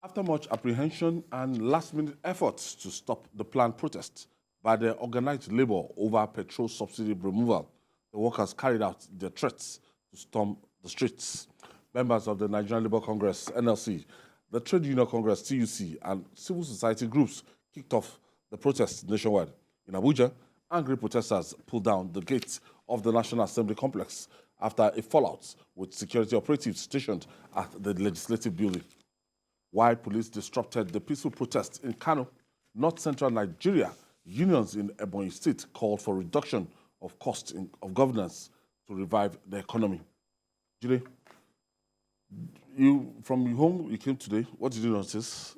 After much apprehension and last-minute efforts to stop the planned protest by the organized labor over petrol subsidy removal, the workers carried out their threats to storm the streets. Members of the Nigerian Labour Congress, NLC, the Trade Union Congress, TVC, and civil society groups kicked off the protests nationwide. In Abuja, angry protesters pulled down the gates of the National Assembly complex after a fallout with security operatives stationed at the legislative building. While police disrupted the peaceful protests in Kano, north central Nigeria, unions in Ebonyi State called for reduction of cost of governance to revive the economy. Jide, from home you came today. What did you notice?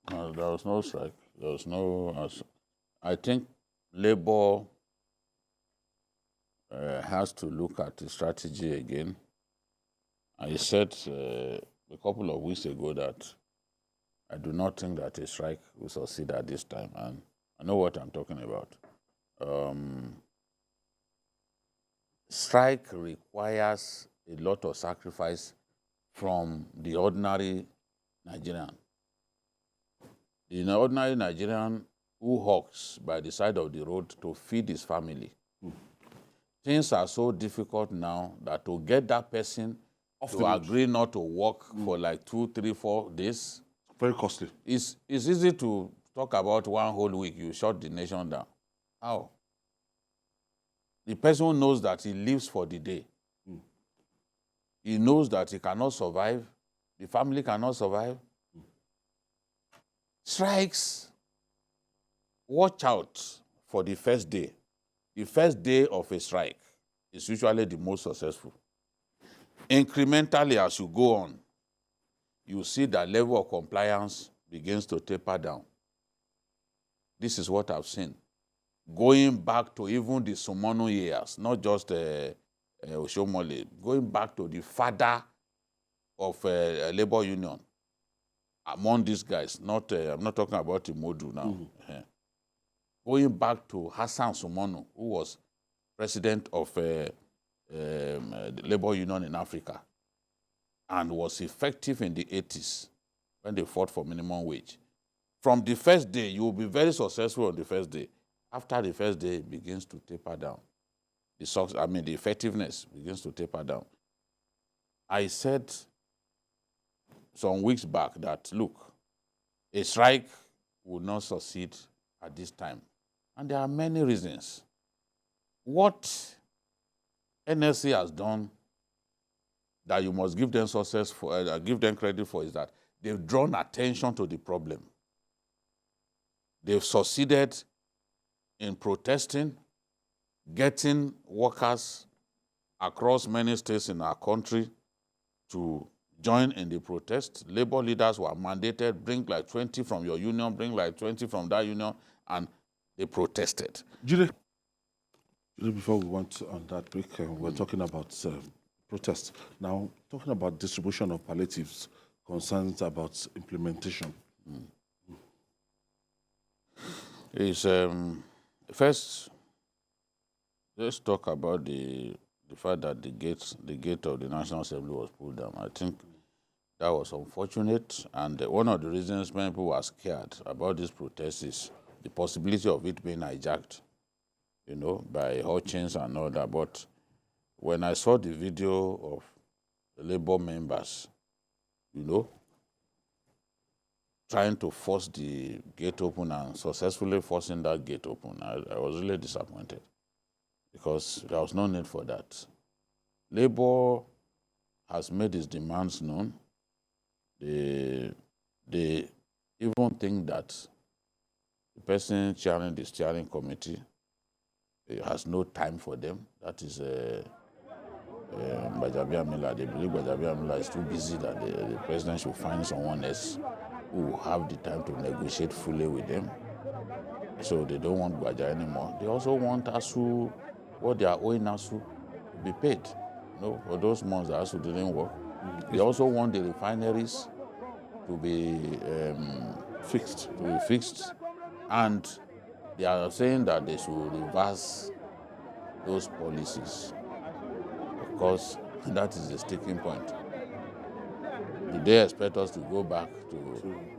There was no strike. There was no. I think Labour has to look at the strategy again. I said a couple of weeks ago that I do not think that a strike will succeed at this time, and I know what I'm talking about. Strike requires a lot of sacrifice from the ordinary Nigerian. The ordinary Nigerian who hawks by the side of the road to feed his family. Things are so difficult now that to get that person to agree not to work for like 2, 3, 4 days. Very costly. It's easy to talk about one whole week, you shut the nation down. How? The person knows that he lives for the day. He knows that he cannot survive. The family cannot survive. Strikes, watch out for the first day. The first day of a strike is usually the most successful. Incrementally, as you go on, you see that level of compliance begins to taper down. This is what I've seen. Going back to even the Sumonu years, not just Oshomole, going back to the father of labor union among these guys. Not, I'm not talking about Imodu now. Going back to Hassan Sumonu, who was president of the labor union in Africa and was effective in the 80s when they fought for minimum wage. From the first day, you will be very successful on the first day. After the first day, it begins to taper down. The effectiveness begins to taper down. I said some weeks back that, look, a strike will not succeed at this time. And there are many reasons. What NLC has done that you must give them success for, give them credit for, is that they've drawn attention to the problem. They've succeeded in protesting, getting workers across many states in our country to join in the protest. Labor leaders were mandated, bring like 20 from your union, bring like 20 from that union, and they protested. Jide, before we went on that break, we're talking about protests. Now, talking about distribution of palliatives, concerns about implementation. Is first, let's talk about the fact that the gate of the National Assembly was pulled down. I think that was unfortunate, and one of the reasons many people were scared about this protest is the possibility of it being hijacked, you know, by Hutchins and all that. But when I saw the video of the Labour members, you know, trying to force the gate open and successfully forcing that gate open, I was really disappointed because there was no need for that. Labour has made its demands known. They even think that the person chairing the steering committee has no time for them. That is Gbajabiamila. Miller. They believe Gbajabiamila Miller is too busy that the president should find someone else who will have the time to negotiate fully with them. So they don't want Gbaja anymore. They also want ASU, what they are owing ASU, to be paid. You know, for those months that ASU didn't work. They also want the refineries to be fixed. And they are saying that they should reverse those policies. Of course, that is the sticking point. Do they expect us to go back to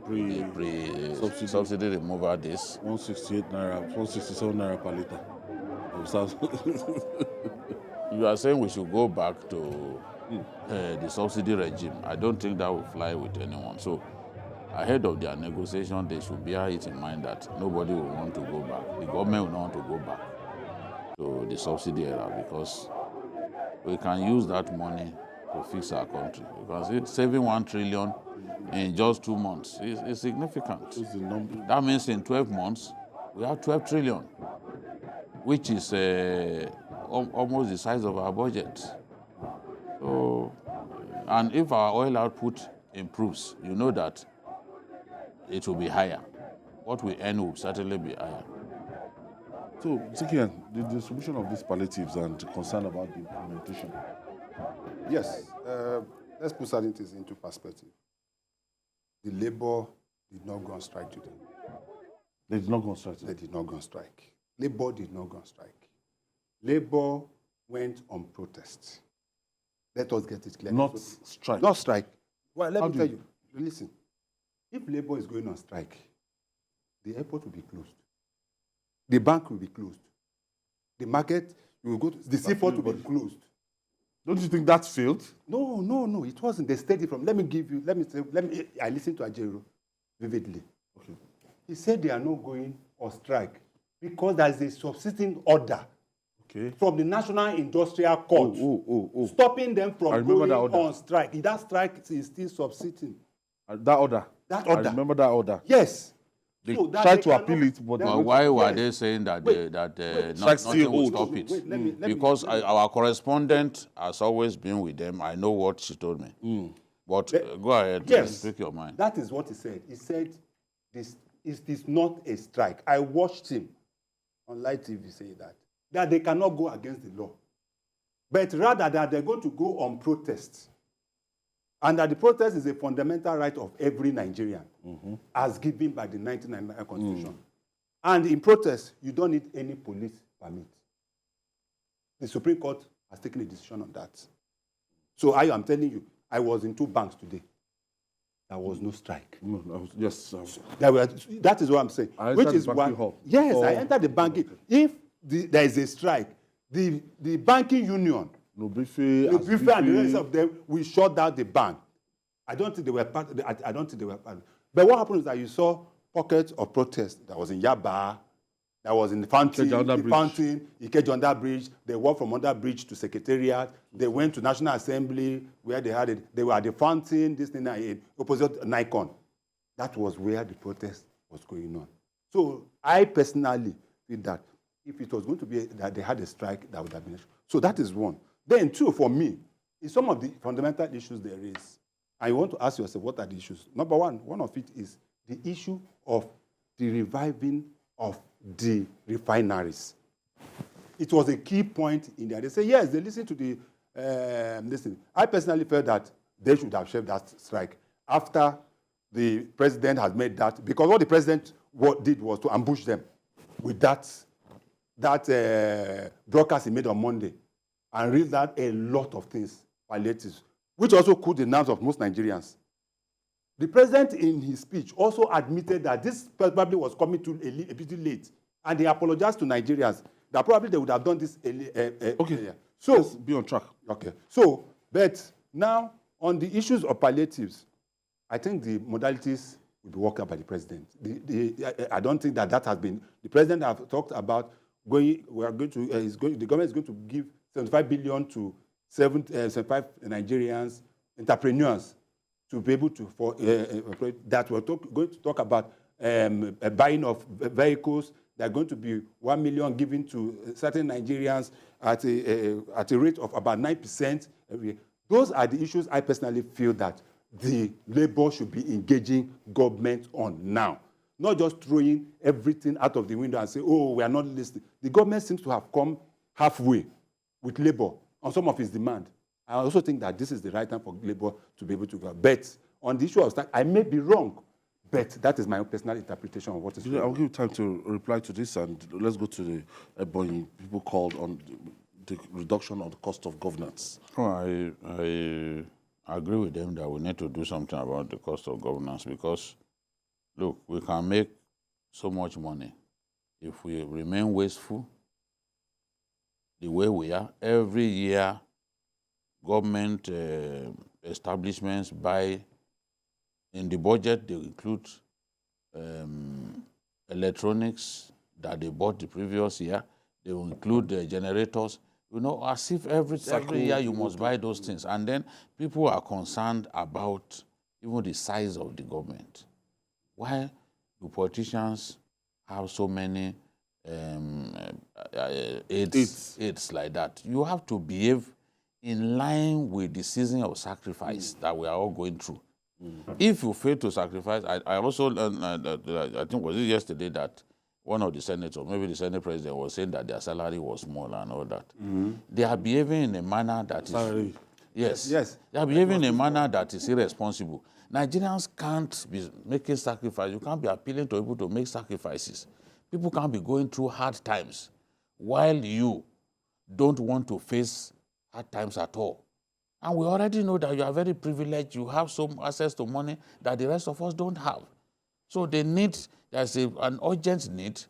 pre- the pre-subsidy removal days? 168 naira, 167 naira per liter. You are saying we should go back to the subsidy regime. I don't think that will fly with anyone. So ahead of their negotiation, they should bear it in mind that nobody will want to go back. The government will not want to go back to the subsidy era because we can use that money to fix our country. Because saving 1 trillion in just 2 months is significant. That means in 12 months, we have 12 trillion, which is almost the size of our budget. So, and if our oil output improves, you know that it will be higher. What we earn will certainly be higher. So, Zikian, the distribution of these palliatives and concern about the implementation. Yes, let's put certain things into perspective. The Labour did not go on strike today. They did not go on strike. They did not go on strike. Labour did not go on strike. Labour went on protest. Let us get it clear. Not strike. Not strike. Well, let How me tell you. Listen. If Labour is going on strike, the airport will be closed. The bank will be closed. The market, you will go to, the seaport will be closed. Don't you think that failed? No, it wasn't. They stayed from. I listened to Ajero vividly. Okay. He said they are not going on strike because there is a subsisting order from the National Industrial Court stopping them from going on strike. That strike is still subsisting. That order? That order. I remember that order. Yes. They tried to appeal it, but why were they saying that nothing will stop it? Because our correspondent has always been with them. I know what she told me. But go ahead, speak your mind. That is what he said. He said this is not a strike. I watched him on live TV say that they cannot go against the law, but rather that they're going to go on protest. And that the protest is a fundamental right of every Nigerian, as given by the 1999 Constitution. And in protest, you don't need any police permit. The Supreme Court has taken a decision on that. So I am telling you, I was in 2 banks today. There was no strike. That is what I'm saying. Which is why, yes, I entered the banking. If there is a strike, the banking union, and the rest of them, we shut down the bank. I don't think they were part of I don't think they were part of it. But what happened is that you saw pockets of protest that was in Yaba, that was in the fountain, Ikeja Bridge. They walked from under bridge to Secretariat. They went to National Assembly where they had it. They were at the fountain, this thing, opposite Nikon. That was where the protest was going on. So I personally feel that if it was going to be that they had a strike, that would have been. So that is one. Then, 2, for me, is some of the fundamental issues there is. I want to ask yourself, what are the issues? Number one of it is the issue of the reviving of the refineries. It was a key point in there. They say, yes, they listened to the listen. I personally felt that they should have shelved that strike after the president has made that, because what the president did was to ambush them with that broadcast he made on Monday, and read that a lot of things, palliatives, which also cooled the nerves of most Nigerians. The president, in his speech, also admitted that this probably was coming too a bit late, and he apologized to Nigerians that probably they would have done this earlier. So, let's be on track. Okay. So, but now, on the issues of palliatives, I think the modalities will be worked out by the president. I don't think that has been. The president has talked about the government is going to give 75 billion to 75 Nigerians, entrepreneurs, to be able to, that we're going to talk about buying of vehicles. They're going to be 1 million given to certain Nigerians at a rate of about 9% every year. Those are the issues I personally feel that the Labour should be engaging government on now. Not just throwing everything out of the window and say, oh, we are not listening. The government seems to have come halfway with Labour on some of its demand. I also think that this is the right time for Labour to be able to go. But on the issue of strike, I may be wrong, but that is my own personal interpretation of what is going on. I'll give you time to reply to this, and let's go to the Ebonyi. People called on the reduction of the cost of governance. I I agree with them that we need to do something about the cost of governance because, look, we can make so much money if we remain wasteful the way we are. Every year, government establishments buy, in the budget, they include electronics that they bought the previous year. They will include generators. You know, as if every year you must buy those things. And then people are concerned about even the size of the government. Why do politicians have so many aids like that? You have to behave in line with the season of sacrifice that we are all going through. If you fail to sacrifice, I also learned, I think was it yesterday that one of the senators, maybe the Senate president, was saying that their salary was small and all that. They are behaving in a manner that is... Yes. They are behaving in a manner that is irresponsible. Nigerians can't be making sacrifices. You can't be appealing to people to make sacrifices. People can't be going through hard times while you don't want to face hard times at all. And we already know that you are very privileged. You have some access to money that the rest of us don't have. So there's an urgent need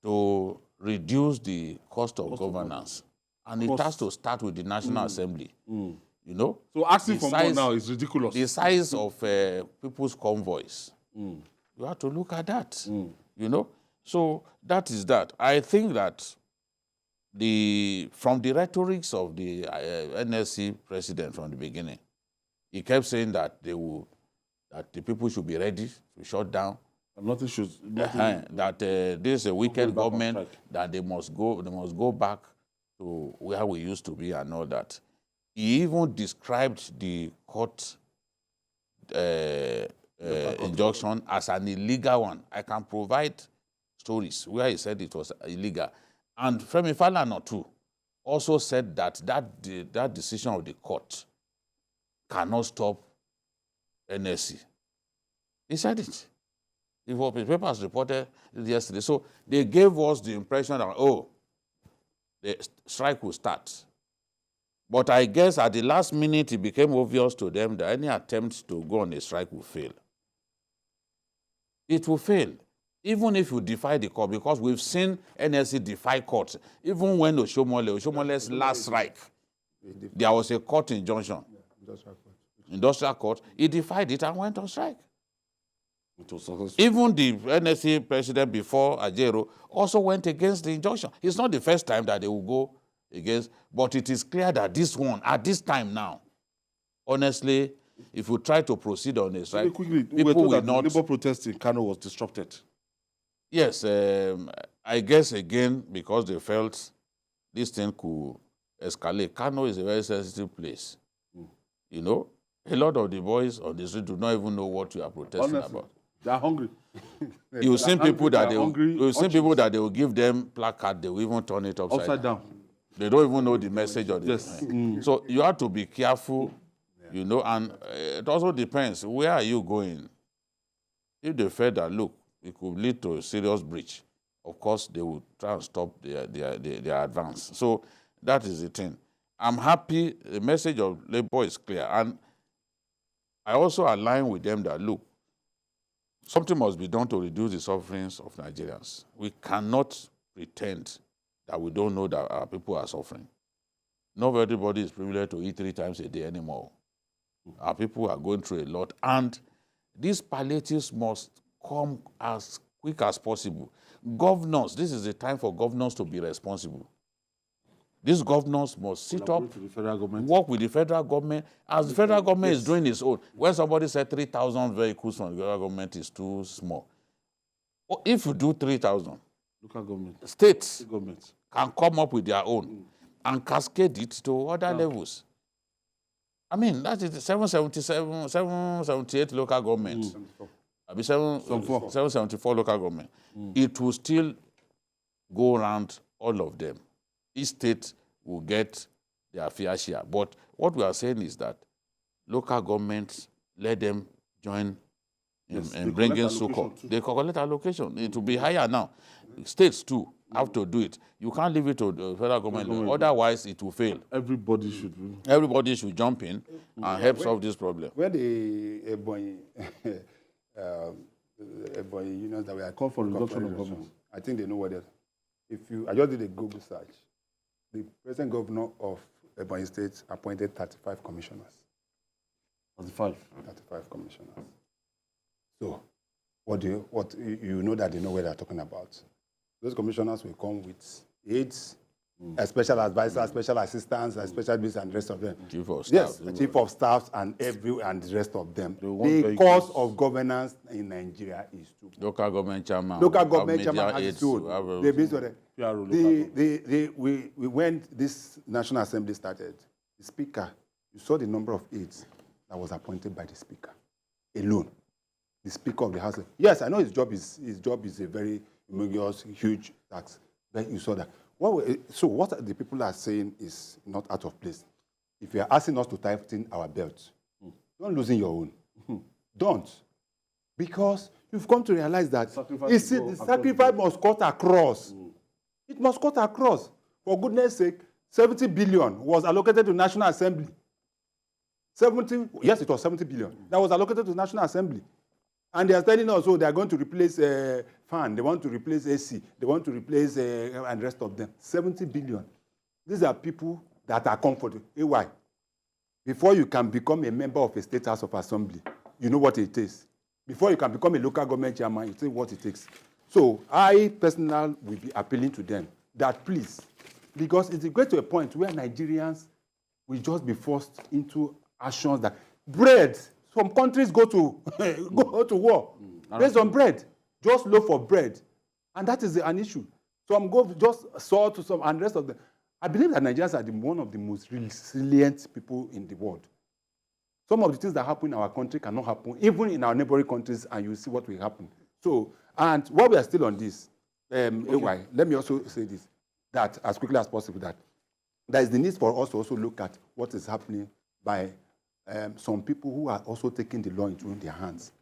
to reduce the cost of governance. And it has to start with the National Assembly. You know? So asking for more now is ridiculous. The size of people's convoys. You have to look at that. You know? So that is that. I think that from the rhetorics of the NLC president from the beginning, he kept saying that that the people should be ready to shut down. Nothing should. That this is a wicked government, that they must go back to where we used to be and all that. He even described the court injunction as an illegal one. I can provide stories where he said it was illegal. And Femi Falana too also said that decision of the court cannot stop NLC. He said it. The papers reported it yesterday. So they gave us the impression that, oh, the strike will start. But I guess at the last minute, it became obvious to them that any attempt to go on a strike will fail. It will fail, even if you defy the court, because we've seen NLC defy courts. Even when Oshomole's last strike, there was a court injunction. Industrial court. He defied it and went on strike. Even the NLC president before Ajero also went against the injunction. It's not the first time that they will go against, but it is clear that this one, at this time now, honestly, if you try to proceed on a strike, people will not... Labour protest in Kano was disrupted. Yes, I guess again, because they felt this thing could escalate. Kano is a very sensitive place. You know, a lot of the boys on the street do not even know what you are protesting about. They are hungry. You've seen people that they will give them placard, they will even turn it upside down. They don't even know the message of the So you have to be careful, you know, and it also depends, where are you going? If they feel that, look, it could lead to a serious breach, of course, they will try and stop their advance. So that is the thing. I'm happy, the message of Labour is clear. And I also align with them that, look, something must be done to reduce the sufferings of Nigerians. We cannot pretend that we don't know that our people are suffering. Not everybody is privileged to eat 3 times a day anymore. Our people are going through a lot. And these palliatives must come as quick as possible. Governors, this is the time for governors to be responsible. These governors must sit up, work with the federal government, as the federal government is doing its own. When somebody said 3,000 vehicles from the federal government is too small. If you do 3,000, local government, states can come up with their own and cascade it to other levels. I mean, that is 777, 778 local governments. 774 local government. It will still go around all of them. Each state will get their fair share. But what we are saying is that local governments, let them join in bringing so-called. They collect allocation. It will be higher now. States too have to do it. You can't leave it to the federal government. Otherwise, it will fail. Everybody should. Everybody should jump in and help solve this problem. When the Ebonyi unions that were Call for reduction of government, I think they know what they're. I just did a Google search. The present governor of Ebonyi State appointed 35 commissioners. 35 commissioners. So, you know that they know what they're talking about. Those commissioners will come with aides, special advisors, special assistants, special business, and the rest of them. Chief of staff. Yes, chief of staff and the rest of them. The cost of governance in Nigeria is too. Local government chairman. Local government chairman has to. When this National Assembly started, the speaker, you saw the number of aides that was appointed by the speaker alone. The speaker of the House. Yes, I know his job is a very humongous, huge tax. But you saw that. So what the people are saying is not out of place. If you are asking us to tighten our belts, don't loosen your own. Don't. Because you've come to realize that the sacrifice must cut across. It must cut across. For goodness sake, 70 billion was allocated to National Assembly. Yes, it was 70 billion. That was allocated to National Assembly. And they are telling us, they are going to replace fan, they want to replace AC, they want to replace and the rest of them. 70 billion. These are people that are comfortable. AY. Before you can become a member of a state house of assembly, you know what it takes. Before you can become a local government chairman, you say what it takes. So I personally will be appealing to them that please, because it's going to a point where Nigerians will just be forced into actions that bread. Some countries go to war based on bread, just loaf for bread, and that is an issue. Some go just salt to some, and the rest of them. I believe that Nigerians are one of the most resilient people in the world. Some of the things that happen in our country cannot happen even in our neighboring countries, and you see what will happen. So, and while we are still on this, AY, let me also say this: that as quickly as possible, that there is the need for us to also look at what is happening by some people who are also taking the law into their hands.